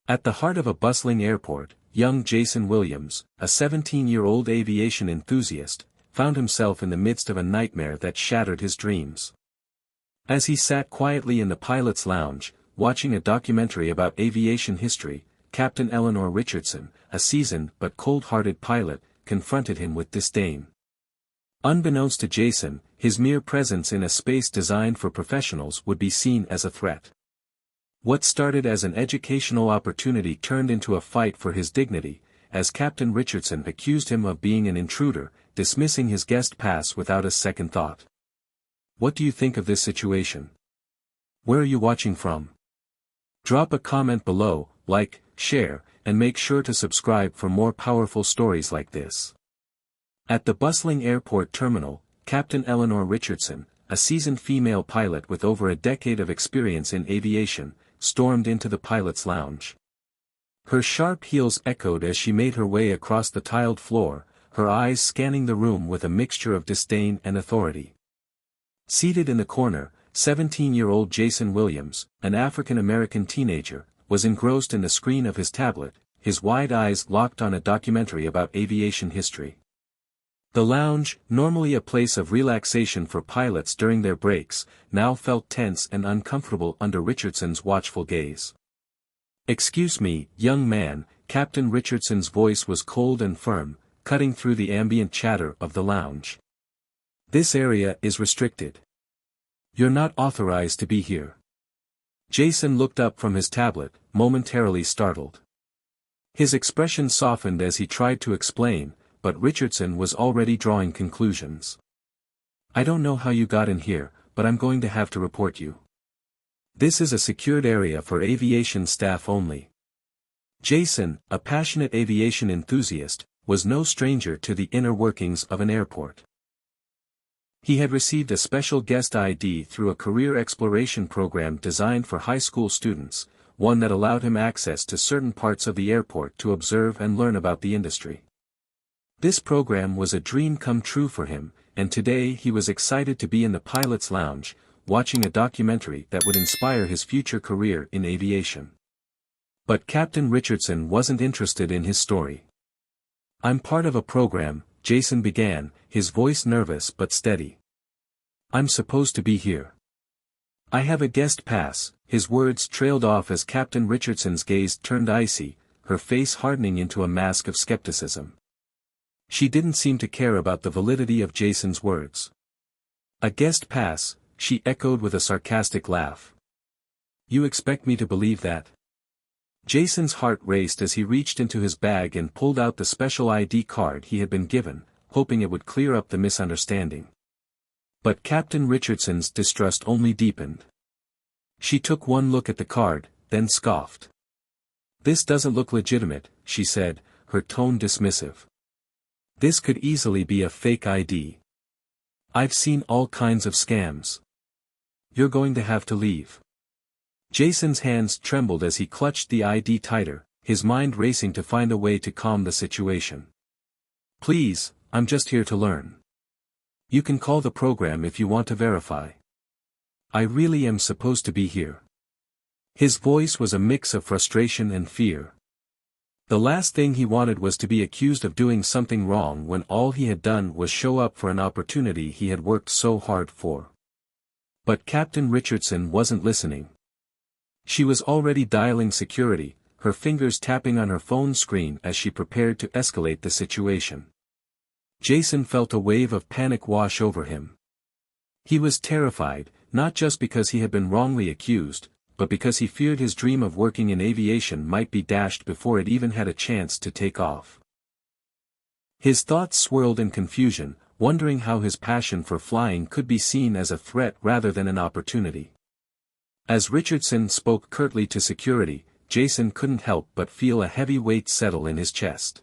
At the heart of a bustling airport, young Jason Williams, a 17-year-old aviation enthusiast, found himself in the midst of a nightmare that shattered his dreams. As he sat quietly in the pilot's lounge, watching a documentary about aviation history, Captain Eleanor Richardson, a seasoned but cold-hearted pilot, confronted him with disdain. Unbeknownst to Jason, his mere presence in a space designed for professionals would be seen as a threat. What started as an educational opportunity turned into a fight for his dignity, as Captain Richardson accused him of being an intruder, dismissing his guest pass without a second thought. What do you think of this situation? Where are you watching from? Drop a comment below, like, share, and make sure to subscribe for more powerful stories like this. At the bustling airport terminal, Captain Eleanor Richardson, a seasoned female pilot with over a decade of experience in aviation, stormed into the pilot's lounge. Her sharp heels echoed as she made her way across the tiled floor, her eyes scanning the room with a mixture of disdain and authority. Seated in the corner, 17-year-old Jason Williams, an African-American teenager, was engrossed in the screen of his tablet, his wide eyes locked on a documentary about aviation history. The lounge, normally a place of relaxation for pilots during their breaks, now felt tense and uncomfortable under Richardson's watchful gaze. "Excuse me, young man," Captain Richardson's voice was cold and firm, cutting through the ambient chatter of the lounge. "This area is restricted. You're not authorized to be here." Jason looked up from his tablet, momentarily startled. His expression softened as he tried to explain, but Richardson was already drawing conclusions. "I don't know how you got in here, but I'm going to have to report you. This is a secured area for aviation staff only." Jason, a passionate aviation enthusiast, was no stranger to the inner workings of an airport. He had received a special guest ID through a career exploration program designed for high school students, one that allowed him access to certain parts of the airport to observe and learn about the industry. This program was a dream come true for him, and today he was excited to be in the pilot's lounge, watching a documentary that would inspire his future career in aviation. But Captain Richardson wasn't interested in his story. "I'm part of a program," Jason began, his voice nervous but steady. "I'm supposed to be here. I have a guest pass." His words trailed off as Captain Richardson's gaze turned icy, her face hardening into a mask of skepticism. She didn't seem to care about the validity of Jason's words. "A guest pass," she echoed with a sarcastic laugh. "You expect me to believe that?" Jason's heart raced as he reached into his bag and pulled out the special ID card he had been given, hoping it would clear up the misunderstanding. But Captain Richardson's distrust only deepened. She took one look at the card, then scoffed. "This doesn't look legitimate," she said, her tone dismissive. "This could easily be a fake ID. I've seen all kinds of scams. You're going to have to leave." Jason's hands trembled as he clutched the ID tighter, his mind racing to find a way to calm the situation. "Please, I'm just here to learn. You can call the program if you want to verify. I really am supposed to be here." His voice was a mix of frustration and fear. The last thing he wanted was to be accused of doing something wrong when all he had done was show up for an opportunity he had worked so hard for. But Captain Richardson wasn't listening. She was already dialing security, her fingers tapping on her phone screen as she prepared to escalate the situation. Jason felt a wave of panic wash over him. He was terrified, not just because he had been wrongly accused, but because he feared his dream of working in aviation might be dashed before it even had a chance to take off. His thoughts swirled in confusion, wondering how his passion for flying could be seen as a threat rather than an opportunity. As Richardson spoke curtly to security, Jason couldn't help but feel a heavy weight settle in his chest.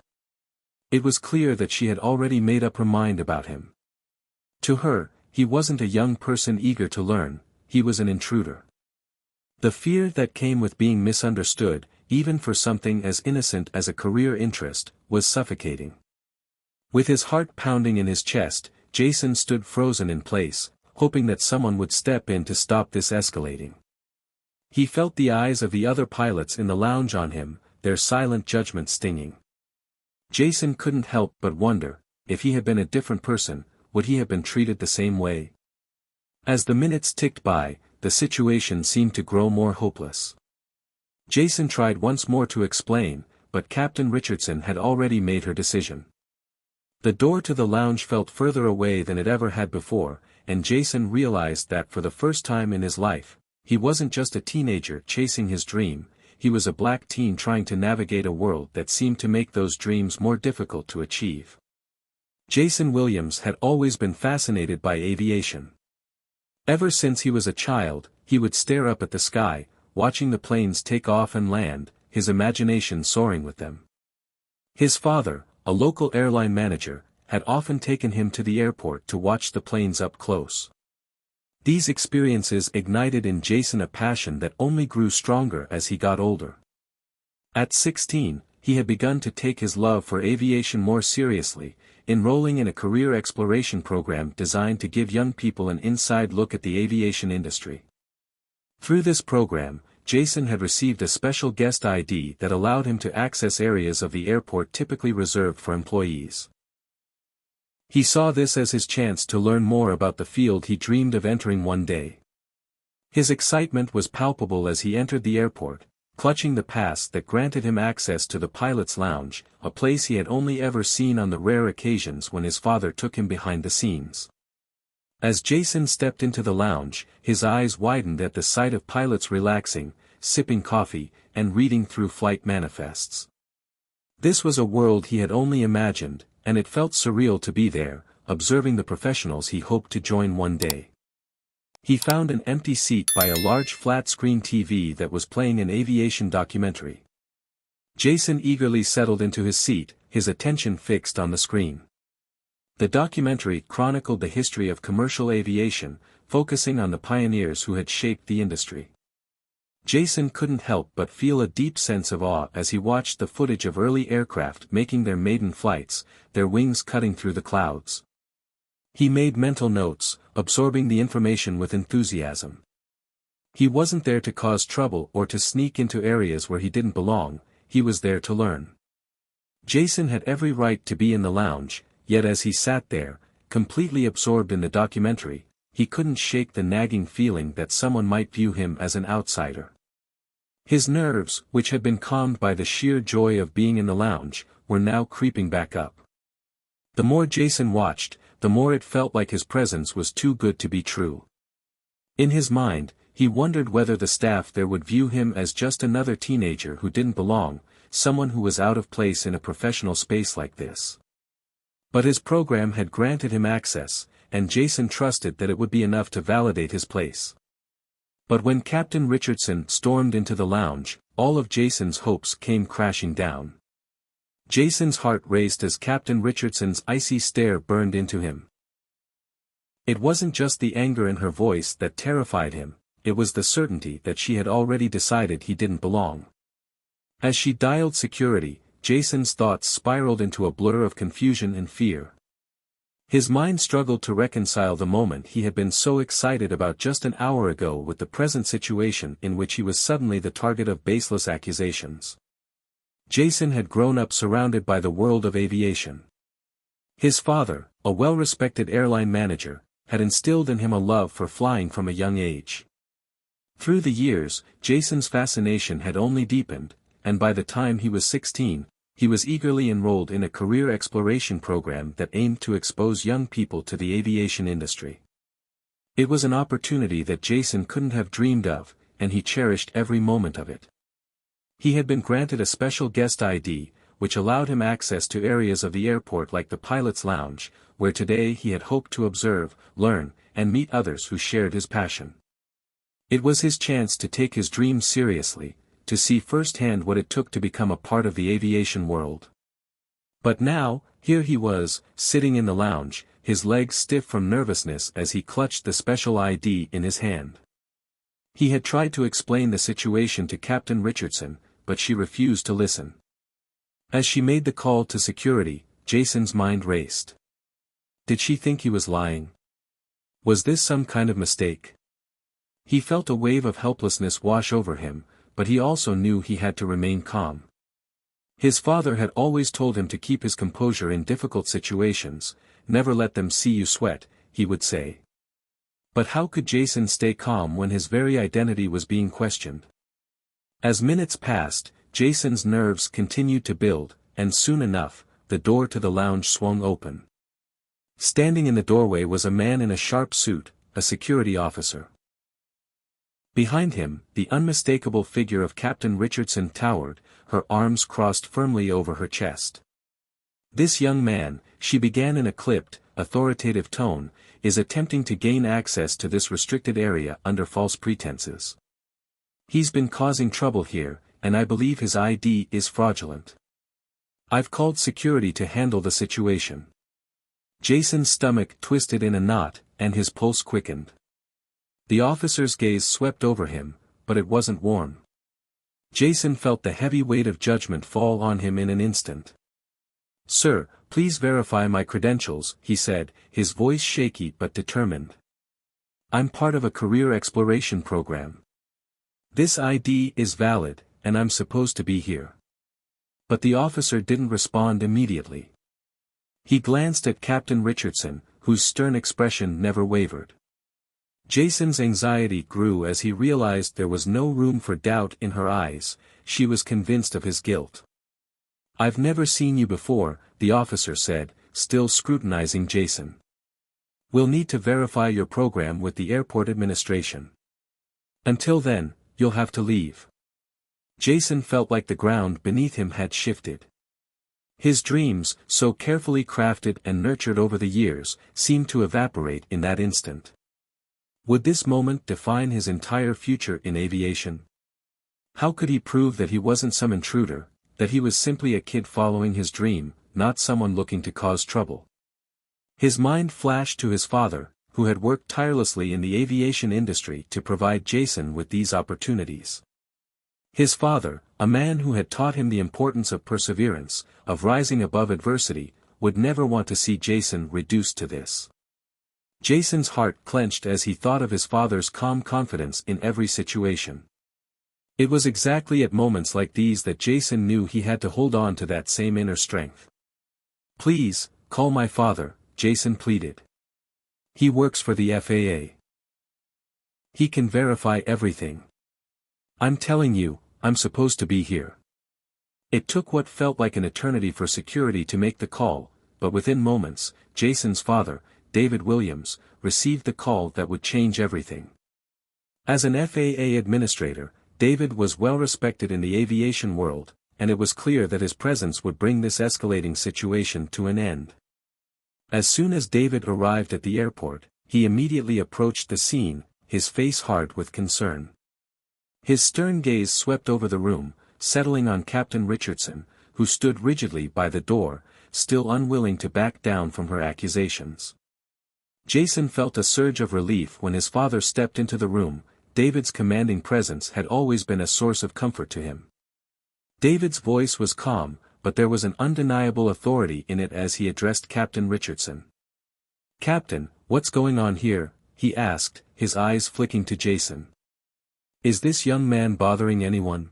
It was clear that she had already made up her mind about him. To her, he wasn't a young person eager to learn, he was an intruder. The fear that came with being misunderstood, even for something as innocent as a career interest, was suffocating. With his heart pounding in his chest, Jason stood frozen in place, hoping that someone would step in to stop this escalating. He felt the eyes of the other pilots in the lounge on him, their silent judgment stinging. Jason couldn't help but wonder, if he had been a different person, would he have been treated the same way? As the minutes ticked by, the situation seemed to grow more hopeless. Jason tried once more to explain, but Captain Richardson had already made her decision. The door to the lounge felt further away than it ever had before, and Jason realized that for the first time in his life, he wasn't just a teenager chasing his dream, he was a black teen trying to navigate a world that seemed to make those dreams more difficult to achieve. Jason Williams had always been fascinated by aviation. Ever since he was a child, he would stare up at the sky, watching the planes take off and land, his imagination soaring with them. His father, a local airline manager, had often taken him to the airport to watch the planes up close. These experiences ignited in Jason a passion that only grew stronger as he got older. At 16, he had begun to take his love for aviation more seriously, enrolling in a career exploration program designed to give young people an inside look at the aviation industry. Through this program, Jason had received a special guest ID that allowed him to access areas of the airport typically reserved for employees. He saw this as his chance to learn more about the field he dreamed of entering one day. His excitement was palpable as he entered the airport, clutching the pass that granted him access to the pilot's lounge, a place he had only ever seen on the rare occasions when his father took him behind the scenes. As Jason stepped into the lounge, his eyes widened at the sight of pilots relaxing, sipping coffee, and reading through flight manifests. This was a world he had only imagined, and it felt surreal to be there, observing the professionals he hoped to join one day. He found an empty seat by a large flat-screen TV that was playing an aviation documentary. Jason eagerly settled into his seat, his attention fixed on the screen. The documentary chronicled the history of commercial aviation, focusing on the pioneers who had shaped the industry. Jason couldn't help but feel a deep sense of awe as he watched the footage of early aircraft making their maiden flights, their wings cutting through the clouds. He made mental notes, absorbing the information with enthusiasm. He wasn't there to cause trouble or to sneak into areas where he didn't belong, he was there to learn. Jason had every right to be in the lounge, yet as he sat there, completely absorbed in the documentary, he couldn't shake the nagging feeling that someone might view him as an outsider. His nerves, which had been calmed by the sheer joy of being in the lounge, were now creeping back up. The more Jason watched, the more it felt like his presence was too good to be true. In his mind, he wondered whether the staff there would view him as just another teenager who didn't belong, someone who was out of place in a professional space like this. But his program had granted him access, and Jason trusted that it would be enough to validate his place. But when Captain Richardson stormed into the lounge, all of Jason's hopes came crashing down. Jason's heart raced as Captain Richardson's icy stare burned into him. It wasn't just the anger in her voice that terrified him, it was the certainty that she had already decided he didn't belong. As she dialed security, Jason's thoughts spiraled into a blur of confusion and fear. His mind struggled to reconcile the moment he had been so excited about just an hour ago with the present situation in which he was suddenly the target of baseless accusations. Jason had grown up surrounded by the world of aviation. His father, a well-respected airline manager, had instilled in him a love for flying from a young age. Through the years, Jason's fascination had only deepened, and by the time he was 16, he was eagerly enrolled in a career exploration program that aimed to expose young people to the aviation industry. It was an opportunity that Jason couldn't have dreamed of, and he cherished every moment of it. He had been granted a special guest ID, which allowed him access to areas of the airport like the pilot's lounge, where today he had hoped to observe, learn, and meet others who shared his passion. It was his chance to take his dreams seriously, to see firsthand what it took to become a part of the aviation world. But now, here he was, sitting in the lounge, his legs stiff from nervousness as he clutched the special ID in his hand. He had tried to explain the situation to Captain Richardson, but she refused to listen. As she made the call to security, Jason's mind raced. Did she think he was lying? Was this some kind of mistake? He felt a wave of helplessness wash over him, but he also knew he had to remain calm. His father had always told him to keep his composure in difficult situations, never let them see you sweat, he would say. But how could Jason stay calm when his very identity was being questioned? As minutes passed, Jason's nerves continued to build, and soon enough, the door to the lounge swung open. Standing in the doorway was a man in a sharp suit, a security officer. Behind him, the unmistakable figure of Captain Richardson towered, her arms crossed firmly over her chest. This young man, she began in a clipped, authoritative tone, is attempting to gain access to this restricted area under false pretenses. He's been causing trouble here, and I believe his ID is fraudulent. I've called security to handle the situation. Jason's stomach twisted in a knot, and his pulse quickened. The officer's gaze swept over him, but it wasn't warm. Jason felt the heavy weight of judgment fall on him in an instant. "Sir, please verify my credentials," he said, his voice shaky but determined. "I'm part of a career exploration program. This ID is valid, and I'm supposed to be here." But the officer didn't respond immediately. He glanced at Captain Richardson, whose stern expression never wavered. Jason's anxiety grew as he realized there was no room for doubt in her eyes. She was convinced of his guilt. "I've never seen you before," the officer said, still scrutinizing Jason. "We'll need to verify your program with the airport administration. Until then, you'll have to leave." Jason felt like the ground beneath him had shifted. His dreams, so carefully crafted and nurtured over the years, seemed to evaporate in that instant. Would this moment define his entire future in aviation? How could he prove that he wasn't some intruder, that he was simply a kid following his dream, not someone looking to cause trouble? His mind flashed to his father, who had worked tirelessly in the aviation industry to provide Jason with these opportunities. His father, a man who had taught him the importance of perseverance, of rising above adversity, would never want to see Jason reduced to this. Jason's heart clenched as he thought of his father's calm confidence in every situation. It was exactly at moments like these that Jason knew he had to hold on to that same inner strength. "Please, call my father," Jason pleaded. "He works for the FAA. He can verify everything. I'm telling you, I'm supposed to be here." It took what felt like an eternity for security to make the call, but within moments, Jason's father, David Williams, received the call that would change everything. As an FAA administrator, David was well respected in the aviation world, and it was clear that his presence would bring this escalating situation to an end. As soon as David arrived at the airport, he immediately approached the scene, his face hard with concern. His stern gaze swept over the room, settling on Captain Richardson, who stood rigidly by the door, still unwilling to back down from her accusations. Jason felt a surge of relief when his father stepped into the room. David's commanding presence had always been a source of comfort to him. David's voice was calm, but there was an undeniable authority in it as he addressed Captain Richardson. "Captain, what's going on here?" he asked, his eyes flicking to Jason. "Is this young man bothering anyone?"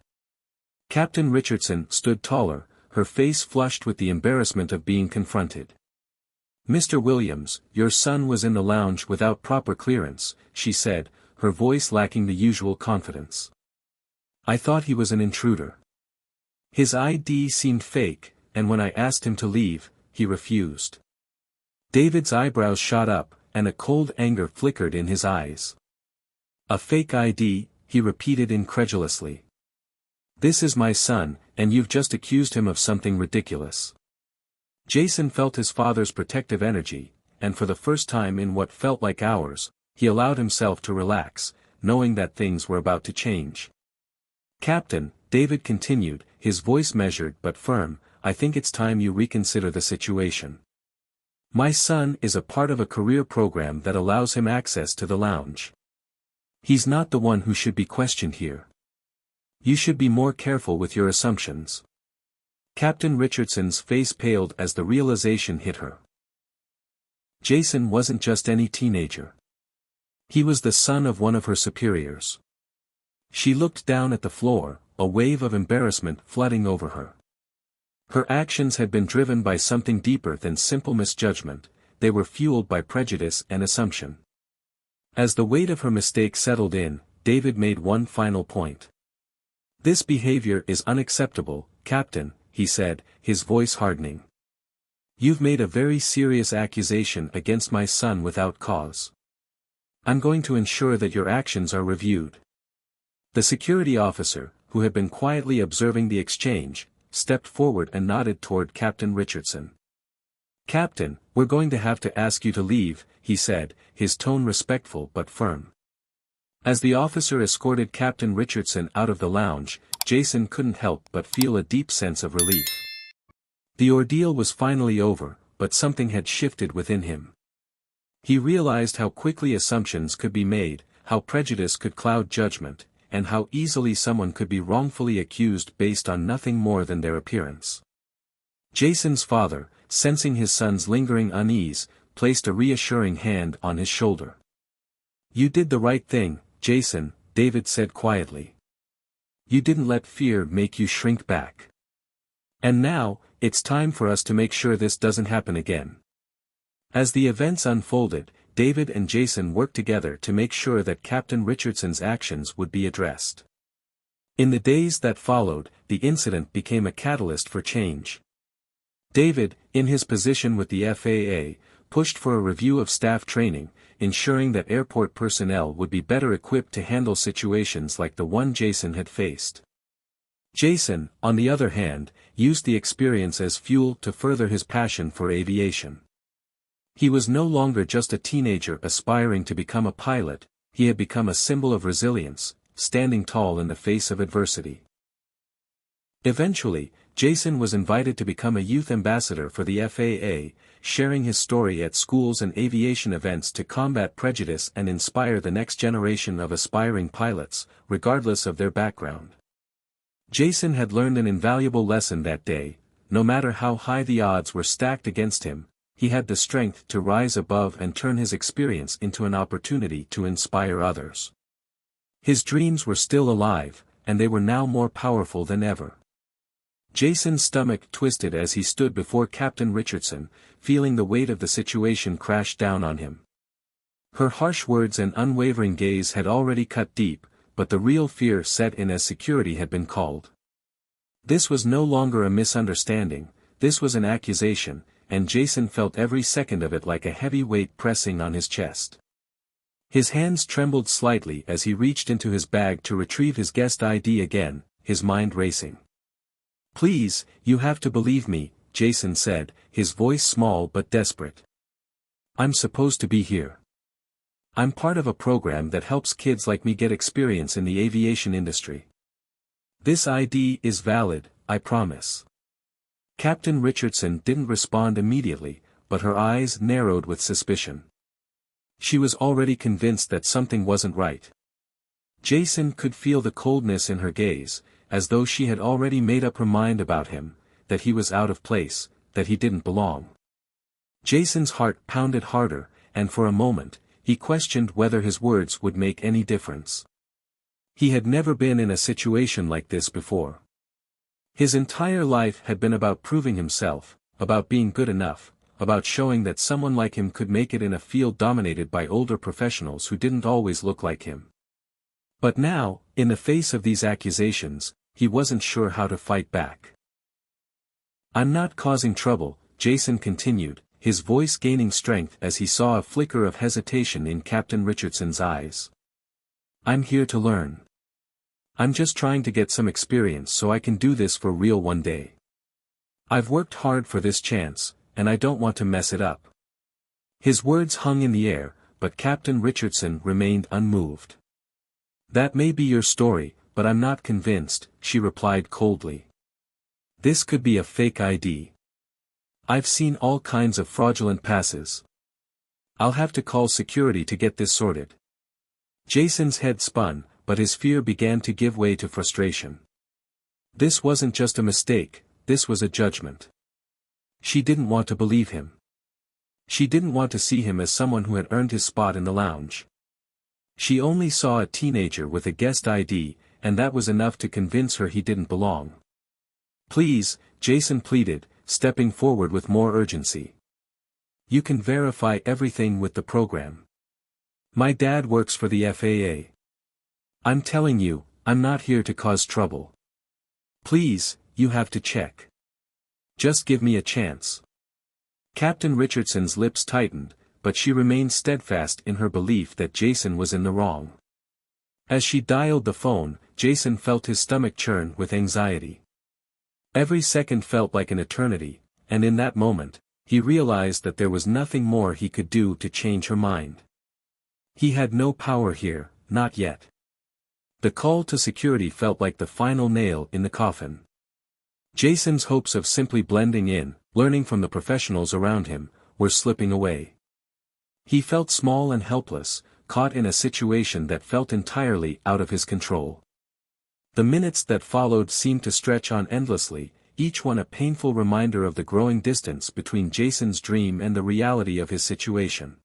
Captain Richardson stood taller, her face flushed with the embarrassment of being confronted. "Mr. Williams, your son was in the lounge without proper clearance," she said, her voice lacking the usual confidence. "I thought he was an intruder. His ID seemed fake, and when I asked him to leave, he refused." David's eyebrows shot up, and a cold anger flickered in his eyes. "A fake ID," he repeated incredulously. "This is my son, and you've just accused him of something ridiculous." Jason felt his father's protective energy, and for the first time in what felt like hours, he allowed himself to relax, knowing that things were about to change. "Captain," David continued, his voice measured but firm, "I think it's time you reconsider the situation. My son is a part of a career program that allows him access to the lounge. He's not the one who should be questioned here. You should be more careful with your assumptions." Captain Richardson's face paled as the realization hit her. Jason wasn't just any teenager. He was the son of one of her superiors. She looked down at the floor, a wave of embarrassment flooding over her. Her actions had been driven by something deeper than simple misjudgment, they were fueled by prejudice and assumption. As the weight of her mistake settled in, David made one final point. "This behavior is unacceptable, Captain," he said, his voice hardening. "You've made a very serious accusation against my son without cause. I'm going to ensure that your actions are reviewed." The security officer, who had been quietly observing the exchange, stepped forward and nodded toward Captain Richardson. "Captain, we're going to have to ask you to leave," he said, his tone respectful but firm. As the officer escorted Captain Richardson out of the lounge, Jason couldn't help but feel a deep sense of relief. The ordeal was finally over, but something had shifted within him. He realized how quickly assumptions could be made, how prejudice could cloud judgment, and how easily someone could be wrongfully accused based on nothing more than their appearance. Jason's father, sensing his son's lingering unease, placed a reassuring hand on his shoulder. "You did the right thing, Jason," David said quietly. "You didn't let fear make you shrink back. And now, it's time for us to make sure this doesn't happen again." As the events unfolded, David and Jason worked together to make sure that Captain Richardson's actions would be addressed. In the days that followed, the incident became a catalyst for change. David, in his position with the FAA, pushed for a review of staff training, ensuring that airport personnel would be better equipped to handle situations like the one Jason had faced. Jason, on the other hand, used the experience as fuel to further his passion for aviation. He was no longer just a teenager aspiring to become a pilot, he had become a symbol of resilience, standing tall in the face of adversity. Eventually, Jason was invited to become a youth ambassador for the FAA, sharing his story at schools and aviation events to combat prejudice and inspire the next generation of aspiring pilots, regardless of their background. Jason had learned an invaluable lesson that day: no matter how high the odds were stacked against him, he had the strength to rise above and turn his experience into an opportunity to inspire others. His dreams were still alive, and they were now more powerful than ever. Jason's stomach twisted as he stood before Captain Richardson, feeling the weight of the situation crash down on him. Her harsh words and unwavering gaze had already cut deep, but the real fear set in as security had been called. This was no longer a misunderstanding, this was an accusation, and Jason felt every second of it like a heavy weight pressing on his chest. His hands trembled slightly as he reached into his bag to retrieve his guest ID again, his mind racing. "Please, you have to believe me," Jason said, his voice small but desperate. "I'm supposed to be here. I'm part of a program that helps kids like me get experience in the aviation industry. This ID is valid, I promise." Captain Richardson didn't respond immediately, but her eyes narrowed with suspicion. She was already convinced that something wasn't right. Jason could feel the coldness in her gaze, as though she had already made up her mind about him, that he was out of place, that he didn't belong. Jason's heart pounded harder, and for a moment, he questioned whether his words would make any difference. He had never been in a situation like this before. His entire life had been about proving himself, about being good enough, about showing that someone like him could make it in a field dominated by older professionals who didn't always look like him. But now, in the face of these accusations, he wasn't sure how to fight back. "I'm not causing trouble," Jason continued, his voice gaining strength as he saw a flicker of hesitation in Captain Richardson's eyes. "I'm here to learn. I'm just trying to get some experience so I can do this for real one day. I've worked hard for this chance, and I don't want to mess it up." His words hung in the air, but Captain Richardson remained unmoved. "That may be your story, but I'm not convinced," she replied coldly. "This could be a fake ID. I've seen all kinds of fraudulent passes. I'll have to call security to get this sorted." Jason's head spun, but his fear began to give way to frustration. This wasn't just a mistake, this was a judgment. She didn't want to believe him. She didn't want to see him as someone who had earned his spot in the lounge. She only saw a teenager with a guest ID, and that was enough to convince her he didn't belong. "Please," Jason pleaded, stepping forward with more urgency. "You can verify everything with the program. My dad works for the FAA. I'm telling you, I'm not here to cause trouble. Please, you have to check. Just give me a chance." Captain Richardson's lips tightened, but she remained steadfast in her belief that Jason was in the wrong. As she dialed the phone, Jason felt his stomach churn with anxiety. Every second felt like an eternity, and in that moment, he realized that there was nothing more he could do to change her mind. He had no power here, not yet. The call to security felt like the final nail in the coffin. Jason's hopes of simply blending in, learning from the professionals around him, were slipping away. He felt small and helpless, caught in a situation that felt entirely out of his control. The minutes that followed seemed to stretch on endlessly, each one a painful reminder of the growing distance between Jason's dream and the reality of his situation.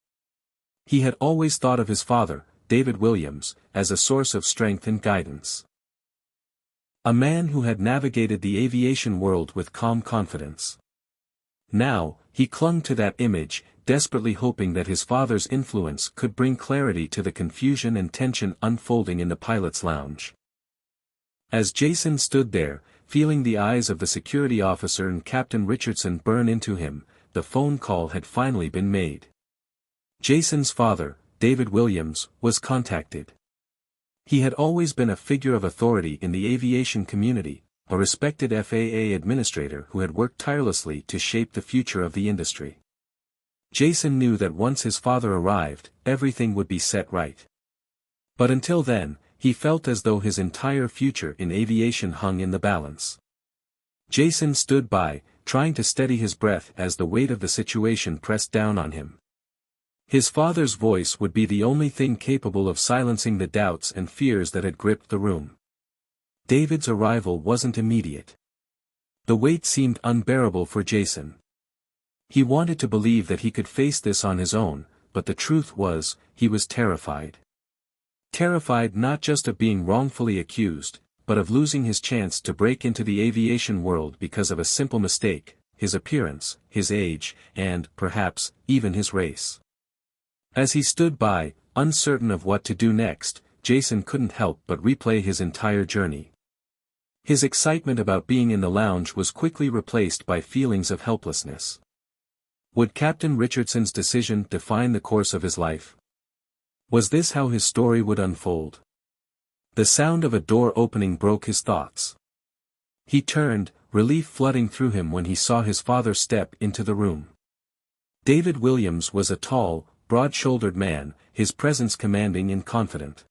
He had always thought of his father, David Williams, as a source of strength and guidance. A man who had navigated the aviation world with calm confidence. Now, he clung to that image, desperately hoping that his father's influence could bring clarity to the confusion and tension unfolding in the pilot's lounge. As Jason stood there, feeling the eyes of the security officer and Captain Richardson burn into him, the phone call had finally been made. Jason's father, David Williams, was contacted. He had always been a figure of authority in the aviation community, a respected FAA administrator who had worked tirelessly to shape the future of the industry. Jason knew that once his father arrived, everything would be set right. But until then, he felt as though his entire future in aviation hung in the balance. Jason stood by, trying to steady his breath as the weight of the situation pressed down on him. His father's voice would be the only thing capable of silencing the doubts and fears that had gripped the room. David's arrival wasn't immediate. The weight seemed unbearable for Jason. He wanted to believe that he could face this on his own, but the truth was, he was terrified. Terrified not just of being wrongfully accused, but of losing his chance to break into the aviation world because of a simple mistake, his appearance, his age, and, perhaps, even his race. As he stood by, uncertain of what to do next, Jason couldn't help but replay his entire journey. His excitement about being in the lounge was quickly replaced by feelings of helplessness. Would Captain Richardson's decision define the course of his life? Was this how his story would unfold? The sound of a door opening broke his thoughts. He turned, relief flooding through him when he saw his father step into the room. David Williams was a tall, broad-shouldered man, his presence commanding and confident.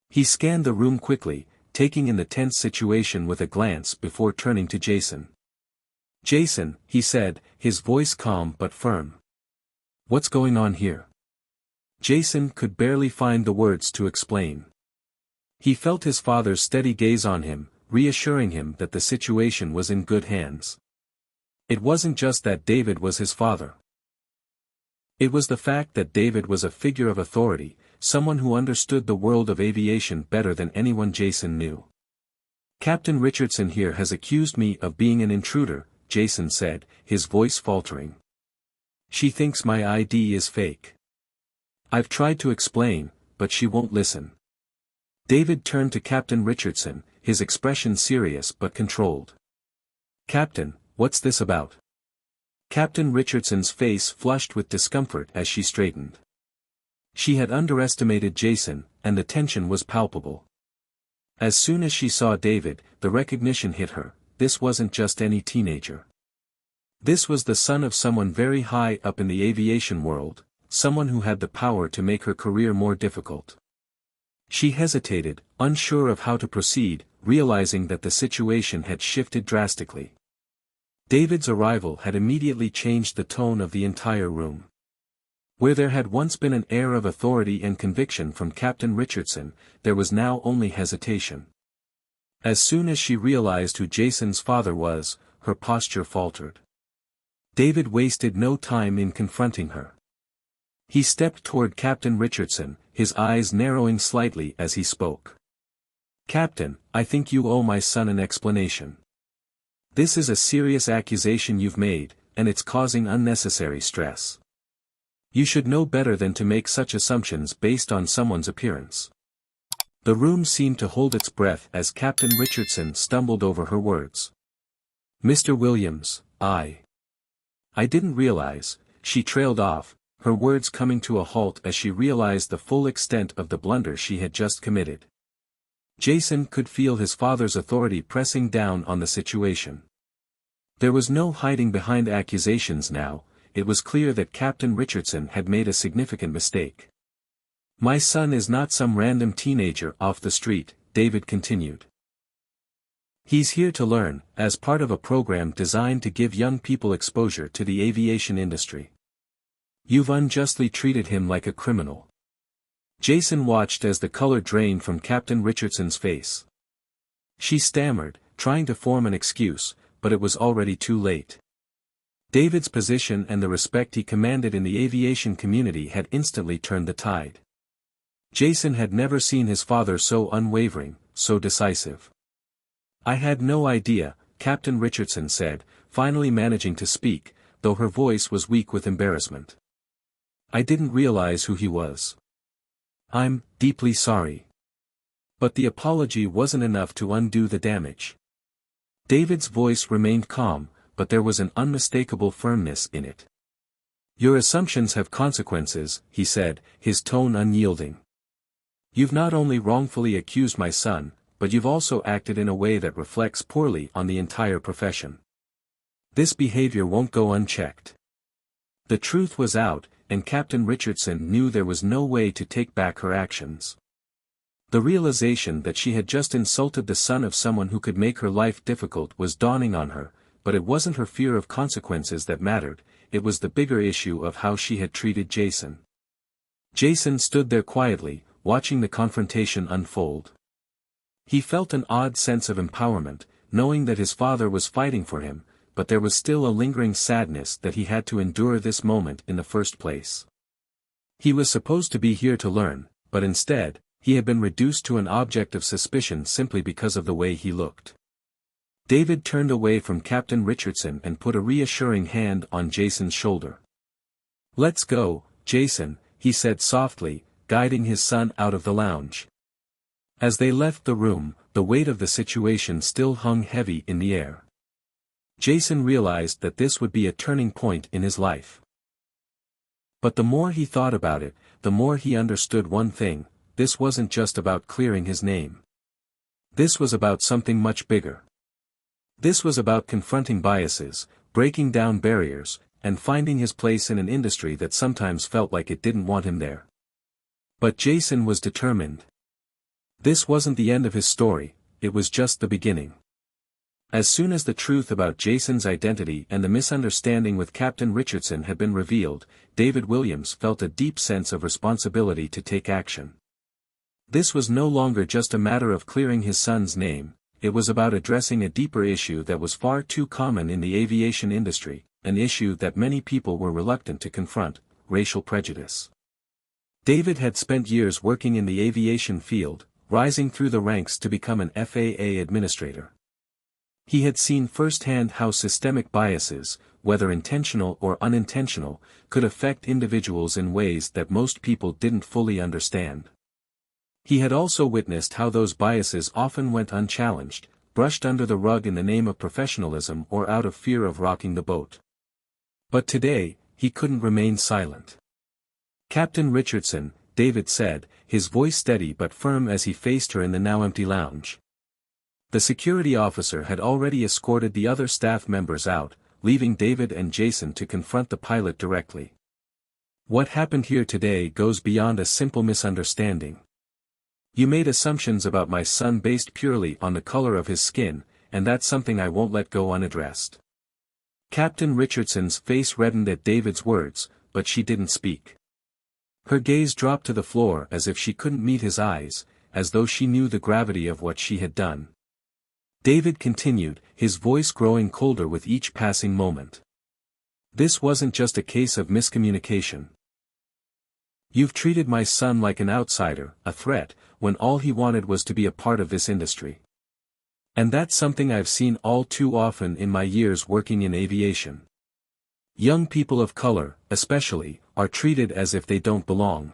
He scanned the room quickly, taking in the tense situation with a glance before turning to Jason. "Jason," he said, his voice calm but firm. "What's going on here?" Jason could barely find the words to explain. He felt his father's steady gaze on him, reassuring him that the situation was in good hands. It wasn't just that David was his father. It was the fact that David was a figure of authority, someone who understood the world of aviation better than anyone Jason knew. "Captain Richardson here has accused me of being an intruder," Jason said, his voice faltering. "She thinks my ID is fake. I've tried to explain, but she won't listen." David turned to Captain Richardson, his expression serious but controlled. "Captain, what's this about?" Captain Richardson's face flushed with discomfort as she straightened. She had underestimated Jason, and the tension was palpable. As soon as she saw David, the recognition hit her: this wasn't just any teenager. This was the son of someone very high up in the aviation world, someone who had the power to make her career more difficult. She hesitated, unsure of how to proceed, realizing that the situation had shifted drastically. David's arrival had immediately changed the tone of the entire room. Where there had once been an air of authority and conviction from Captain Richardson, there was now only hesitation. As soon as she realized who Jason's father was, her posture faltered. David wasted no time in confronting her. He stepped toward Captain Richardson, his eyes narrowing slightly as he spoke. "Captain, I think you owe my son an explanation. This is a serious accusation you've made, and it's causing unnecessary stress. You should know better than to make such assumptions based on someone's appearance." The room seemed to hold its breath as Captain Richardson stumbled over her words. "Mr. Williams, I didn't realize," she trailed off, her words coming to a halt as she realized the full extent of the blunder she had just committed. Jason could feel his father's authority pressing down on the situation. There was no hiding behind accusations now, it was clear that Captain Richardson had made a significant mistake. "My son is not some random teenager off the street," David continued. "He's here to learn, as part of a program designed to give young people exposure to the aviation industry. You've unjustly treated him like a criminal." Jason watched as the color drained from Captain Richardson's face. She stammered, trying to form an excuse, but it was already too late. David's position and the respect he commanded in the aviation community had instantly turned the tide. Jason had never seen his father so unwavering, so decisive. "I had no idea," Captain Richardson said, finally managing to speak, though her voice was weak with embarrassment. "I didn't realize who he was. I'm deeply sorry." But the apology wasn't enough to undo the damage. David's voice remained calm, but there was an unmistakable firmness in it. "Your assumptions have consequences," he said, his tone unyielding. "You've not only wrongfully accused my son, but you've also acted in a way that reflects poorly on the entire profession. This behavior won't go unchecked." The truth was out, and Captain Richardson knew there was no way to take back her actions. The realization that she had just insulted the son of someone who could make her life difficult was dawning on her, but it wasn't her fear of consequences that mattered, it was the bigger issue of how she had treated Jason. Jason stood there quietly, watching the confrontation unfold. He felt an odd sense of empowerment, knowing that his father was fighting for him, but there was still a lingering sadness that he had to endure this moment in the first place. He was supposed to be here to learn, but instead, he had been reduced to an object of suspicion simply because of the way he looked. David turned away from Captain Richardson and put a reassuring hand on Jason's shoulder. "Let's go, Jason," he said softly, guiding his son out of the lounge. As they left the room, the weight of the situation still hung heavy in the air. Jason realized that this would be a turning point in his life. But the more he thought about it, the more he understood one thing: this wasn't just about clearing his name. This was about something much bigger. This was about confronting biases, breaking down barriers, and finding his place in an industry that sometimes felt like it didn't want him there. But Jason was determined. This wasn't the end of his story, it was just the beginning. As soon as the truth about Jason's identity and the misunderstanding with Captain Richardson had been revealed, David Williams felt a deep sense of responsibility to take action. This was no longer just a matter of clearing his son's name, it was about addressing a deeper issue that was far too common in the aviation industry, an issue that many people were reluctant to confront: racial prejudice. David had spent years working in the aviation field, rising through the ranks to become an FAA administrator. He had seen firsthand how systemic biases, whether intentional or unintentional, could affect individuals in ways that most people didn't fully understand. He had also witnessed how those biases often went unchallenged, brushed under the rug in the name of professionalism or out of fear of rocking the boat. But today, he couldn't remain silent. "Captain Richardson," David said, his voice steady but firm as he faced her in the now empty lounge. The security officer had already escorted the other staff members out, leaving David and Jason to confront the pilot directly. "What happened here today goes beyond a simple misunderstanding. You made assumptions about my son based purely on the color of his skin, and that's something I won't let go unaddressed." Captain Richardson's face reddened at David's words, but she didn't speak. Her gaze dropped to the floor as if she couldn't meet his eyes, as though she knew the gravity of what she had done. David continued, his voice growing colder with each passing moment. "This wasn't just a case of miscommunication. You've treated my son like an outsider, a threat, when all he wanted was to be a part of this industry. And that's something I've seen all too often in my years working in aviation. Young people of color, especially, are treated as if they don't belong.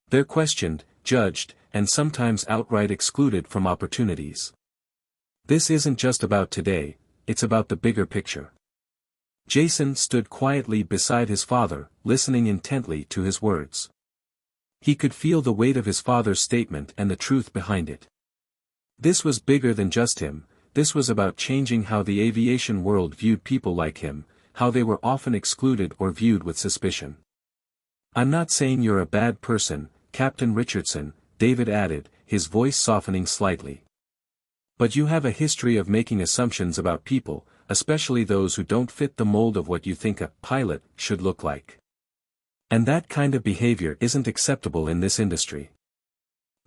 They're questioned, judged, and sometimes outright excluded from opportunities. This isn't just about today, it's about the bigger picture. Jason stood quietly beside his father, listening intently to his words. He could feel the weight of his father's statement and the truth behind it. This was bigger than just him, this was about changing how the aviation world viewed people like him, how they were often excluded or viewed with suspicion. I'm not saying you're a bad person, Captain Richardson, David added, his voice softening slightly. But you have a history of making assumptions about people, especially those who don't fit the mold of what you think a pilot should look like. And that kind of behavior isn't acceptable in this industry.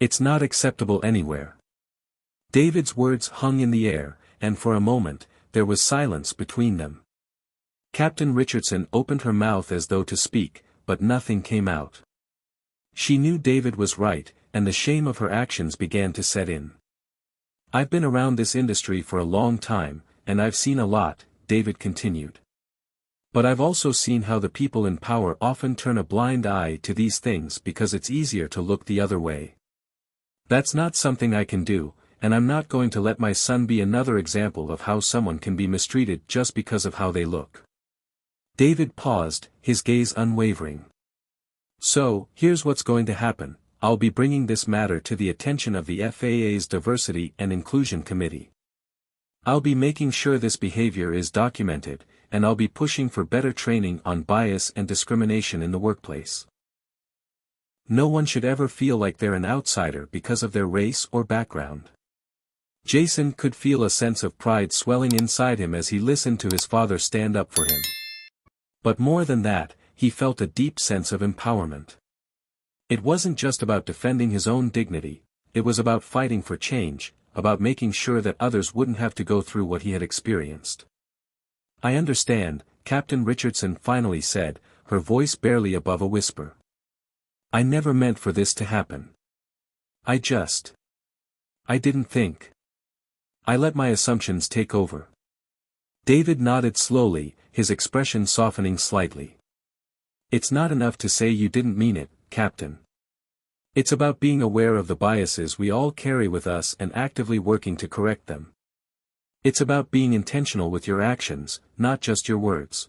It's not acceptable anywhere. David's words hung in the air, and for a moment, there was silence between them. Captain Richardson opened her mouth as though to speak, but nothing came out. She knew David was right, and the shame of her actions began to set in. I've been around this industry for a long time, and I've seen a lot, David continued. But I've also seen how the people in power often turn a blind eye to these things because it's easier to look the other way. That's not something I can do, and I'm not going to let my son be another example of how someone can be mistreated just because of how they look. David paused, his gaze unwavering. So, here's what's going to happen. I'll be bringing this matter to the attention of the FAA's Diversity and Inclusion Committee. I'll be making sure this behavior is documented, and I'll be pushing for better training on bias and discrimination in the workplace. No one should ever feel like they're an outsider because of their race or background. Jason could feel a sense of pride swelling inside him as he listened to his father stand up for him. But more than that, he felt a deep sense of empowerment. It wasn't just about defending his own dignity, it was about fighting for change, about making sure that others wouldn't have to go through what he had experienced. I understand, Captain Richardson finally said, her voice barely above a whisper. I never meant for this to happen. I didn't think. I let my assumptions take over. David nodded slowly, his expression softening slightly. It's not enough to say you didn't mean it, Captain. It's about being aware of the biases we all carry with us and actively working to correct them. It's about being intentional with your actions, not just your words.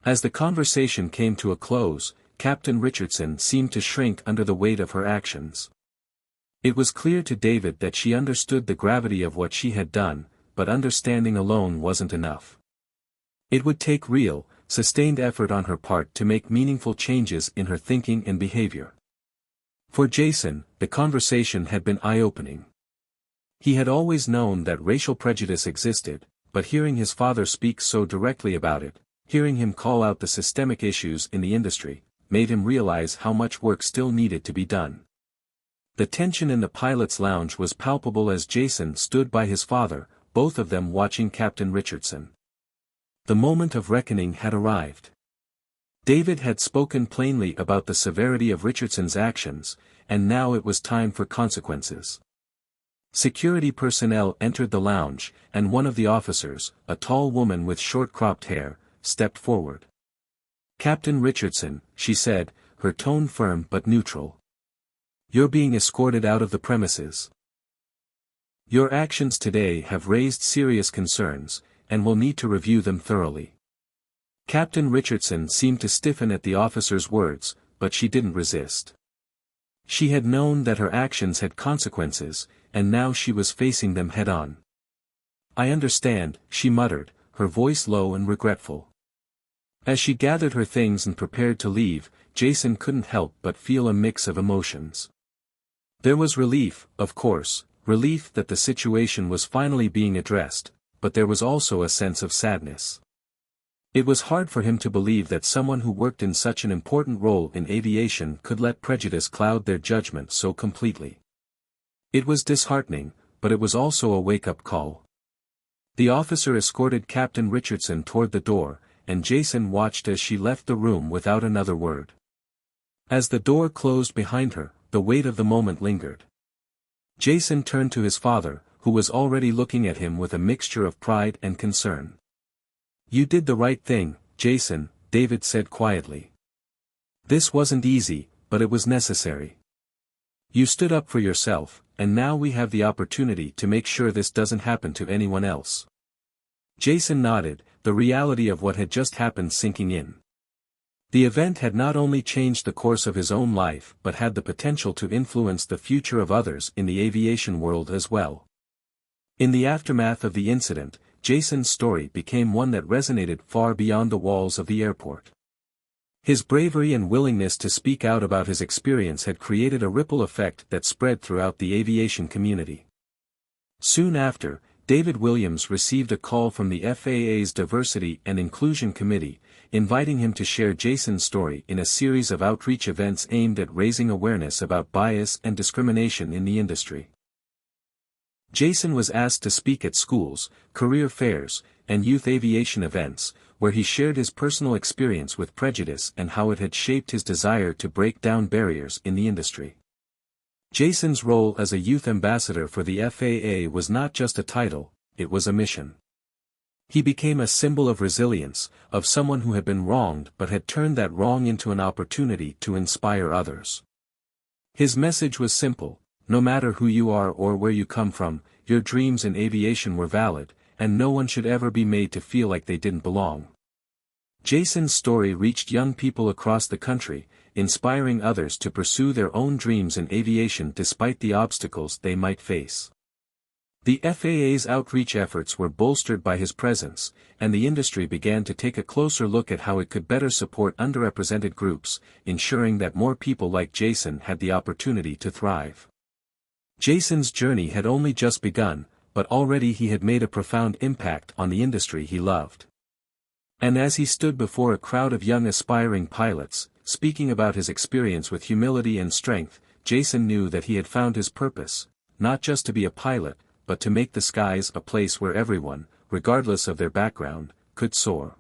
As the conversation came to a close, Captain Richardson seemed to shrink under the weight of her actions. It was clear to David that she understood the gravity of what she had done, but understanding alone wasn't enough. It would take real, sustained effort on her part to make meaningful changes in her thinking and behavior. For Jason, the conversation had been eye-opening. He had always known that racial prejudice existed, but hearing his father speak so directly about it, hearing him call out the systemic issues in the industry, made him realize how much work still needed to be done. The tension in the pilot's lounge was palpable as Jason stood by his father, both of them watching Captain Richardson. The moment of reckoning had arrived. David had spoken plainly about the severity of Richardson's actions, and now it was time for consequences. Security personnel entered the lounge, and one of the officers, a tall woman with short-cropped hair, stepped forward. Captain Richardson, she said, her tone firm but neutral. You're being escorted out of the premises. Your actions today have raised serious concerns, and we'll need to review them thoroughly. Captain Richardson seemed to stiffen at the officer's words, but she didn't resist. She had known that her actions had consequences, and now she was facing them head-on. I understand, she muttered, her voice low and regretful. As she gathered her things and prepared to leave, Jason couldn't help but feel a mix of emotions. There was relief, of course, relief that the situation was finally being addressed, but there was also a sense of sadness. It was hard for him to believe that someone who worked in such an important role in aviation could let prejudice cloud their judgment so completely. It was disheartening, but it was also a wake-up call. The officer escorted Captain Richardson toward the door, and Jason watched as she left the room without another word. As the door closed behind her, the weight of the moment lingered. Jason turned to his father, who was already looking at him with a mixture of pride and concern. "You did the right thing, Jason," David said quietly. "This wasn't easy, but it was necessary. You stood up for yourself, and now we have the opportunity to make sure this doesn't happen to anyone else." Jason nodded, the reality of what had just happened sinking in. The event had not only changed the course of his own life but had the potential to influence the future of others in the aviation world as well. In the aftermath of the incident, Jason's story became one that resonated far beyond the walls of the airport. His bravery and willingness to speak out about his experience had created a ripple effect that spread throughout the aviation community. Soon after, David Williams received a call from the FAA's Diversity and Inclusion Committee, inviting him to share Jason's story in a series of outreach events aimed at raising awareness about bias and discrimination in the industry. Jason was asked to speak at schools, career fairs, and youth aviation events, where he shared his personal experience with prejudice and how it had shaped his desire to break down barriers in the industry. Jason's role as a youth ambassador for the FAA was not just a title, it was a mission. He became a symbol of resilience, of someone who had been wronged but had turned that wrong into an opportunity to inspire others. His message was simple: no matter who you are or where you come from, your dreams in aviation were valid, and no one should ever be made to feel like they didn't belong. Jason's story reached young people across the country, inspiring others to pursue their own dreams in aviation despite the obstacles they might face. The FAA's outreach efforts were bolstered by his presence, and the industry began to take a closer look at how it could better support underrepresented groups, ensuring that more people like Jason had the opportunity to thrive. Jason's journey had only just begun, but already he had made a profound impact on the industry he loved. And as he stood before a crowd of young aspiring pilots, speaking about his experience with humility and strength, Jason knew that he had found his purpose, not just to be a pilot, but to make the skies a place where everyone, regardless of their background, could soar.